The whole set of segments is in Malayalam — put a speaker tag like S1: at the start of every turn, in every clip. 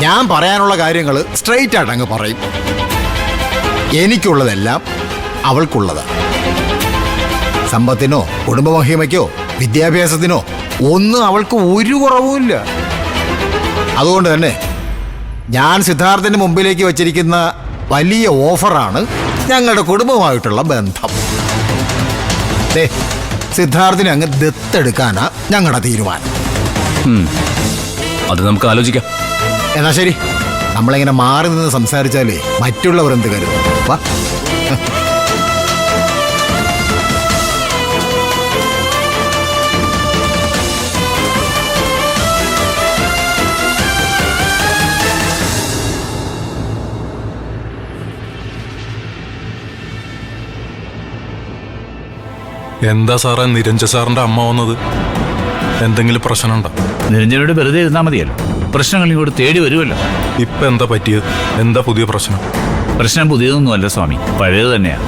S1: ഞാൻ പറയാനുള്ള കാര്യങ്ങൾ സ്ട്രെയിറ്റ് ആയിട്ട് അങ്ങ് പറയും. എനിക്കുള്ളതെല്ലാം അവൾക്കുള്ളതാണ്. സമ്പത്തിനോ കുടുംബമഹിമയ്ക്കോ വിദ്യാഭ്യാസത്തിനോ ഒന്നും അവൾക്ക് ഒരു കുറവുമില്ല. അതുകൊണ്ട് തന്നെ ഞാൻ സിദ്ധാർത്ഥിന്റെ മുമ്പിലേക്ക് വച്ചിരിക്കുന്ന വലിയ ഓഫറാണ് ഞങ്ങളുടെ കുടുംബമായിട്ടുള്ള ബന്ധം. സിദ്ധാർത്ഥിനെ അങ്ങ് ദത്തെടുക്കാനാ ഞങ്ങളുടെ തീരുമാനം.
S2: അത് നമുക്ക് ആലോചിക്കാം.
S1: എന്നാ ശരി, നമ്മളിങ്ങനെ മാറി നിന്ന് സംസാരിച്ചാലേ മറ്റുള്ളവർ എന്ത് കരുതും? വാ.
S3: എന്താ സാറേ നിരഞ്ജൻ സാറിന്റെ അമ്മ വന്നത്? എന്തെങ്കിലും പ്രശ്നമുണ്ടോ?
S4: നിരഞ്ജനോട് വെറുതെ ഇരുന്നാൽ മതിയല്ലോ, പ്രശ്നങ്ങൾ ഇങ്ങോട്ട് തേടി വരുമല്ലോ.
S3: ഇപ്പൊ എന്താ പറ്റിയത്? എന്താ പുതിയ പ്രശ്നം?
S4: പ്രശ്നം പുതിയതൊന്നുമല്ല സ്വാമി, പഴയത് തന്നെയാണ്.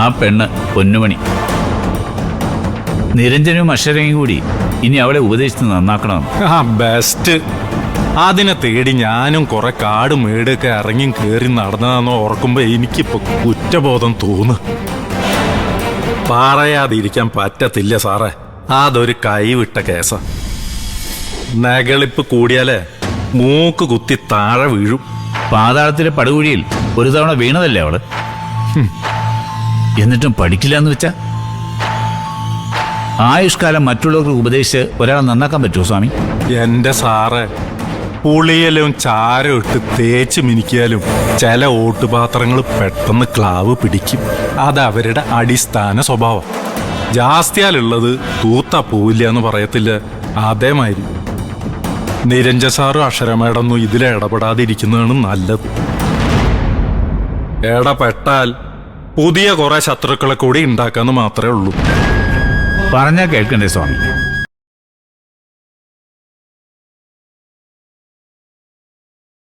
S4: ആ പെണ്ണ് പൊന്നുമണി, നിരഞ്ജനും അക്ഷരയും കൂടി ഇനി അവളെ ഉപദേശിച്ച് നന്നാക്കണമെന്ന്.
S3: ബെസ്റ്റ്. അതിനെ തേടി ഞാനും കുറെ കാട് മേടൊക്കെ ഇറങ്ങി കയറി നടന്നതെന്ന് ഓർക്കുമ്പോ എനിക്കിപ്പോ കുറ്റബോധം തോന്നു. പറയാതിരിക്കാൻ പറ്റത്തില്ല സാറേ, അതൊരു കൈവിട്ട കേസാ. നകളിപ്പ് കൂടിയാലേ മൂക്ക് കുത്തി താഴെ വീഴും.
S4: പാതാളത്തിലെ പടുകുഴിയിൽ ഒരു തവണ വീണതല്ലേ അവള്, എന്നിട്ടും പഠിക്കില്ല എന്ന് വെച്ചാ? ആയുഷ്കാലം മറ്റുള്ളവർക്ക് ഉപദേശിച്ച് ഒരാളെ നന്നാക്കാൻ പറ്റുമോ സ്വാമി?
S3: എന്റെ സാറേ, പുളിയലും ചാരം ഇട്ട് തേച്ച് മിനിക്കിയാലും ചില ഓട്ടുപാത്രങ്ങൾ പെട്ടെന്ന് ക്ലാവ് പിടിക്കും. അത് അവരുടെ അടിസ്ഥാന സ്വഭാവം. ജാസ്തിയാലുള്ളത് തൂത്താ പോവില്ല എന്ന് പറയത്തില്ല, അതേമാതിരി നിരഞ്ജൻ സാറും അക്ഷരമേടൊന്നും ഇതിൽ ഇടപെടാതിരിക്കുന്നതാണ് നല്ലത്. ഇടപെട്ടാൽ പുതിയ കുറെ ശത്രുക്കളെ കൂടി ഉണ്ടാക്കാന്ന് മാത്രമേ ഉള്ളൂ.
S4: പറഞ്ഞാൽ കേൾക്കണ്ടേ സ്വാമി?